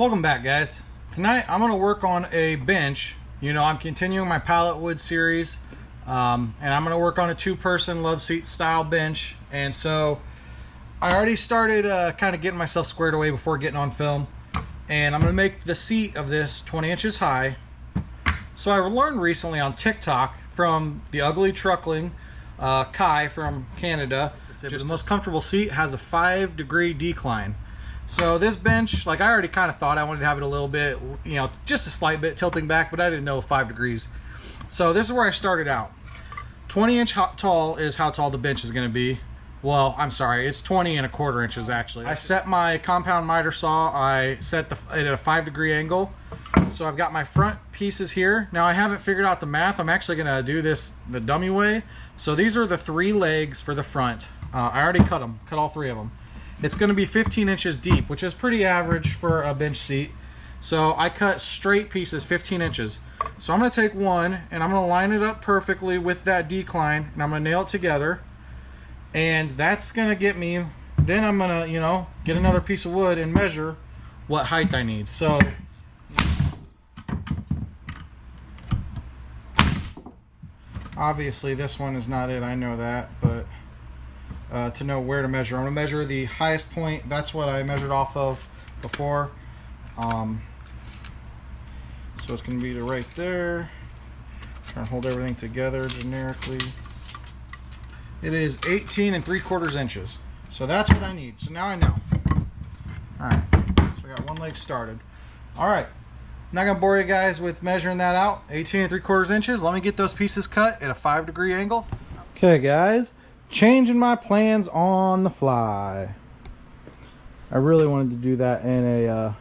Welcome back, guys. Tonight I'm going to work on a bench. You know, I'm continuing my pallet wood series, and I'm going to work on a two-person love seat style bench. And so I already started kind of getting myself squared away before getting on film, and I'm going to make the seat of this 20 inches high. So I learned recently on TikTok from the Ugly Truckling Kai from Canada, the most comfortable seat has a 5-degree decline. So this bench, like, I already kind of thought I wanted to have it a little bit, you know, just a slight bit tilting back, but I didn't know 5 degrees. So this is where I started out. 20-inch tall is how tall the bench is going to be. Well, I'm sorry, it's 20 1/4 inches actually. I set my compound miter saw, I set it at a 5-degree angle. So I've got my front pieces here. Now I haven't figured out the math. I'm actually going to do this the dummy way. So these are the 3 legs for the front. I already cut them, cut all 3 of them. It's going to be 15 inches deep, which is pretty average for a bench seat. So I cut straight pieces 15 inches. So I'm going to take one and I'm going to line it up perfectly with that decline, and I'm going to nail it together. And that's going to get me, then I'm going to, you know, get another piece of wood and measure what height I need. So obviously this one is not it, I know that, but to know where to measure, I'm going to measure the highest point. That's what I measured off of before. So it's going to be right there. Try to hold everything together generically. It is 18 3/4 inches. So that's what I need. So now I know. Alright, so I got one leg started. Alright, not going to bore you guys with measuring that out. 18 3/4 inches. Let me get those pieces cut at a 5-degree angle. Okay, guys. Changing my plans on the fly. I really wanted to do that in a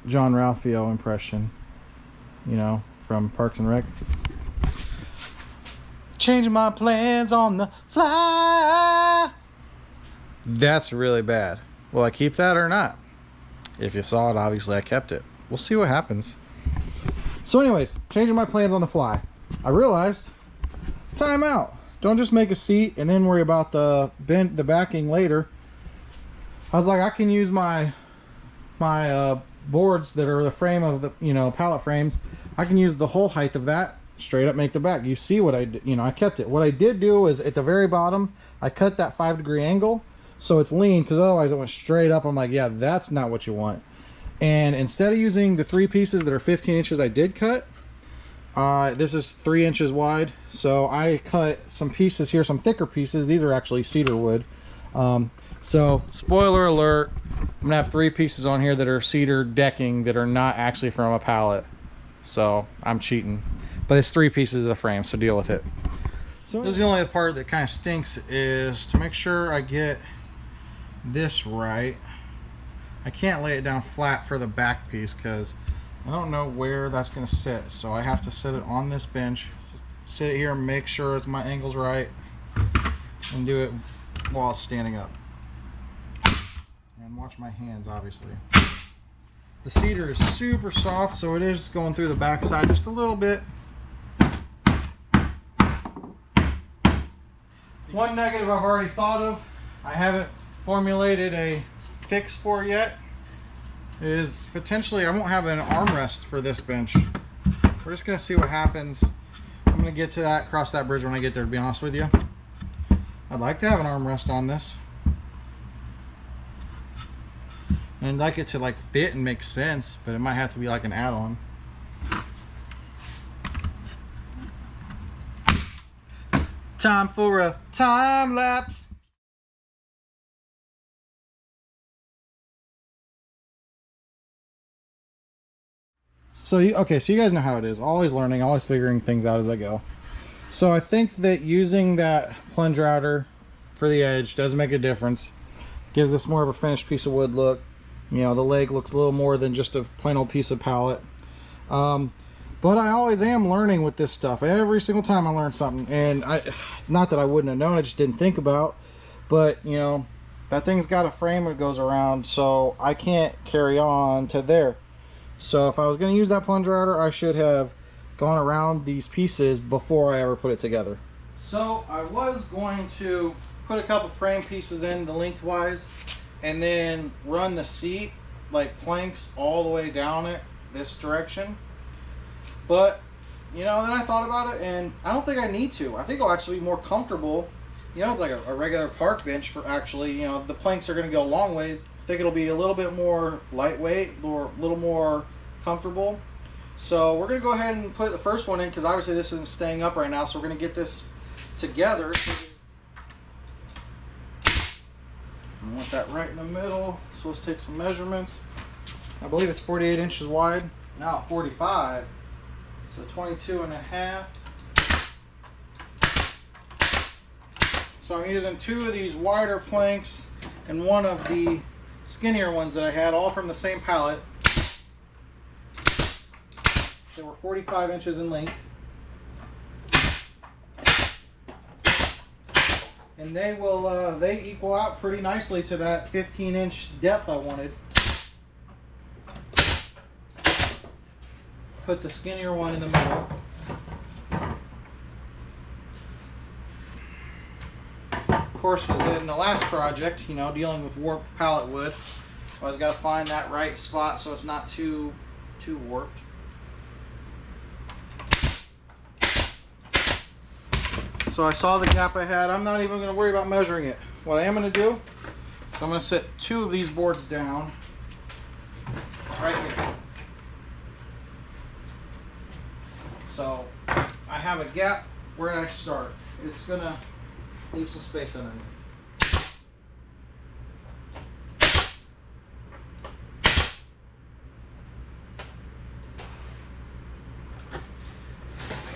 John Ralphio impression, you know, from Parks and Rec. Changing my plans on the fly. That's really bad. Will I keep that or not? If you saw it, obviously I kept it. We'll see what happens. So anyways, changing my plans on the fly. I realized, time out. Don't just make a seat and then worry about the backing later. I was like, I can use my boards that are the frame of the, you know, pallet frames. I can use the whole height of that, straight up make the back. You see what I did, you know, I kept it. What I did do is at the very bottom, I cut that 5-degree angle so it's lean, because otherwise it went straight up. I'm like, yeah, that's not what you want. And instead of using the 3 pieces that are 15 inches I did cut, this is 3 inches wide, so I cut some pieces here, some thicker pieces. These are actually cedar wood. So spoiler alert, I'm gonna have 3 pieces on here that are cedar decking that are not actually from a pallet. So I'm cheating, but it's 3 pieces of the frame, so deal with it. So this is the only part that kind of stinks, is to make sure I get this right. I can't lay it down flat for the back piece because I don't know where that's going to sit, so I have to set it on this bench, sit here and make sure my angle's right, and do it while it's standing up. And watch my hands, obviously. The cedar is super soft, so it is going through the back side just a little bit. One negative I've already thought of, I haven't formulated a fix for yet, is potentially I won't have an armrest for this bench. We're just gonna see what happens. I'm gonna get to that, cross that bridge when I get there, to be honest with you. I'd like to have an armrest on this, and I'd like it to like fit and make sense, but it might have to be like an add-on. Time for a time lapse. So you guys know how it is. Always learning, always figuring things out as I go. So I think that using that plunge router for the edge does make a difference. Gives us more of a finished piece of wood look. You know, the leg looks a little more than just a plain old piece of pallet. But I always am learning with this stuff. Every single time I learn something. And it's not that I wouldn't have known, I just didn't think about. But, you know, that thing's got a frame that goes around, so I can't carry on to there. So if I was going to use that plunge router, I should have gone around these pieces before I ever put it together. So I was going to put a couple frame pieces in the lengthwise and then run the seat like planks all the way down it this direction. But you know, then I thought about it, and I don't think I need to. I think it'll actually be more comfortable. You know, it's like a regular park bench for actually, you know, the planks are going to go a long ways. I think it'll be a little bit more lightweight or a little more comfortable. So we're going to go ahead and put the first one in, because obviously this isn't staying up right now. So we're going to get this together. I want that right in the middle. So let's take some measurements. I believe it's 48 inches wide. Now 45. So 22 and a half. So I'm using 2 of these wider planks and 1 of the skinnier ones that I had, all from the same pallet. They were 45 inches in length. And they will they equal out pretty nicely to that 15-inch depth I wanted. Put the skinnier one in the middle. Of course, as in the last project, you know, dealing with warped pallet wood, I always got to find that right spot so it's not too warped. So I saw the gap I had. I'm not even going to worry about measuring it. What I am going to do is I'm going to set 2 of these boards down right here. So I have a gap where I start. It's going to leave some space underneath.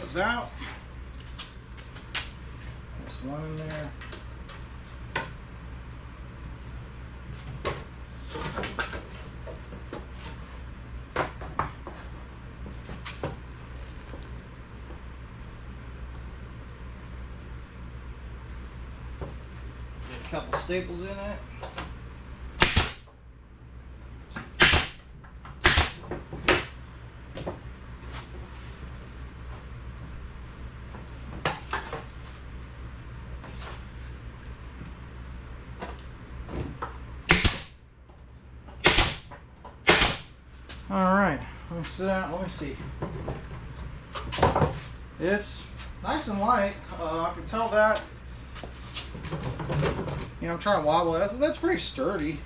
Goes out. There's one in there. Couple staples in it. All right, let me sit down. Let me see. It's nice and light. I can tell that. You know, I'm trying to wobble it. That's pretty sturdy.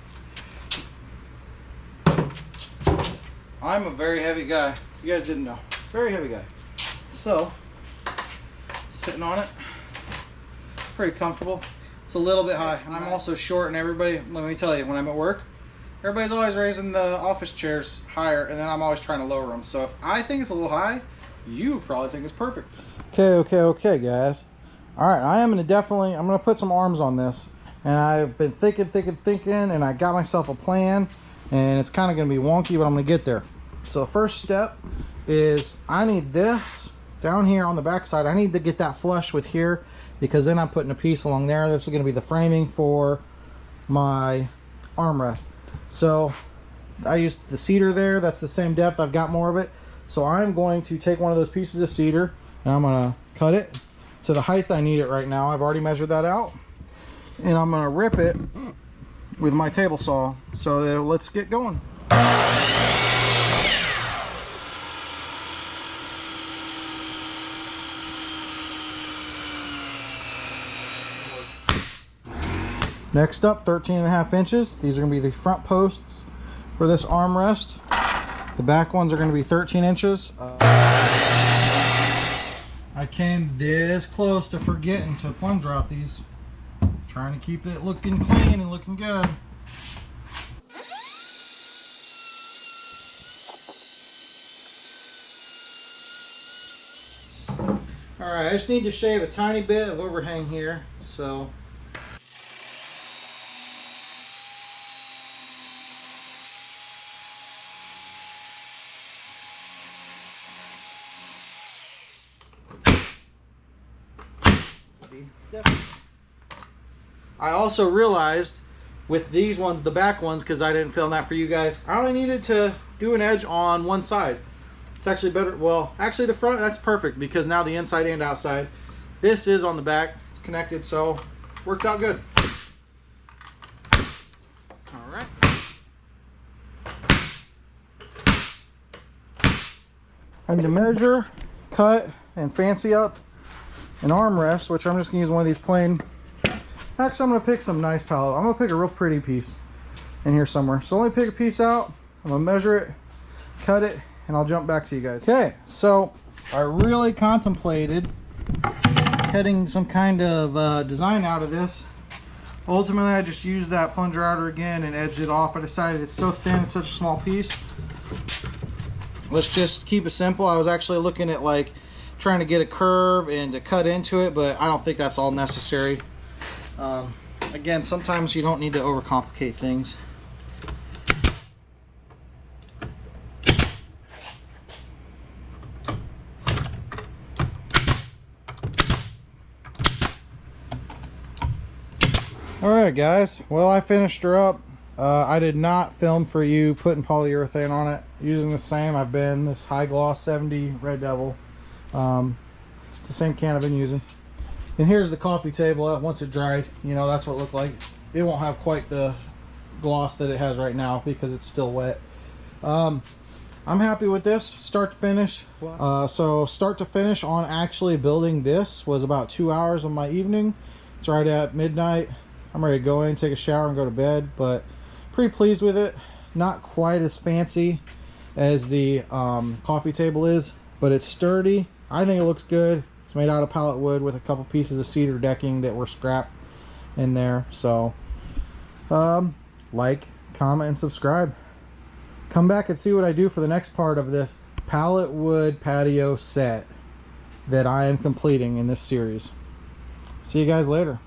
I'm a very heavy guy. You guys didn't know. Very heavy guy. So, sitting on it, pretty comfortable. It's a little bit high. I'm also short, and everybody, let me tell you, when I'm at work, everybody's always raising the office chairs higher, and then I'm always trying to lower them. So if I think it's a little high, you probably think it's perfect. Okay, guys. All right, I'm gonna put some arms on this. And I've been thinking, and I got myself a plan, and it's kind of going to be wonky, but I'm going to get there. So the first step is I need this down here on the back side. I need to get that flush with here, because then I'm putting a piece along there. This is going to be the framing for my armrest. So I used the cedar there. That's the same depth. I've got more of it. So I'm going to take one of those pieces of cedar, and I'm going to cut it to the height I need it right now. I've already measured that out. And I'm going to rip it with my table saw. So let's get going. Next up, 13.5 inches. These are going to be the front posts for this armrest. The back ones are going to be 13 inches. I came this close to forgetting to plunge drop these. Trying to keep it looking clean and looking good. Alright, I just need to shave a tiny bit of overhang here. So I also realized with these ones, the back ones, because I didn't film that for you guys, I only needed to do an edge on one side. It's actually better. Well, actually the front, that's perfect, because now the inside and outside. This is on the back. It's connected, so worked out good. All right. I need to measure, cut, and fancy up an armrest, which I'm just gonna use one of these plain. Actually, I'm gonna pick some nice pallet. I'm gonna pick a real pretty piece in here somewhere. So let me pick a piece out, I'm gonna measure it, cut it, and I'll jump back to you guys. Okay, so I really contemplated cutting some kind of design out of this. Ultimately, I just used that plunger router again and edged it off. I decided it's so thin, it's such a small piece. Let's just keep it simple. I was actually looking at like trying to get a curve and to cut into it, but I don't think that's all necessary. Again, sometimes you don't need to overcomplicate things. Alright guys, well, I finished her up. I did not film for you putting polyurethane on it. Using the same, I've been this high gloss 70 Red Devil. It's the same can I've been using. And here's the coffee table. Once it dried, you know, that's what it looked like. It won't have quite the gloss that it has right now because it's still wet. I'm happy with this start to finish. So start to finish on actually building this was about 2 hours of my evening. It's right at midnight. I'm ready to go in, take a shower, and go to bed, but pretty pleased with it. Not quite as fancy as the coffee table is, but it's sturdy. I think it looks good. It's made out of pallet wood with a couple pieces of cedar decking that were scrapped in there. So like, comment, and subscribe. Come back and see what I do for the next part of this pallet wood patio set that I am completing in this series. See you guys later.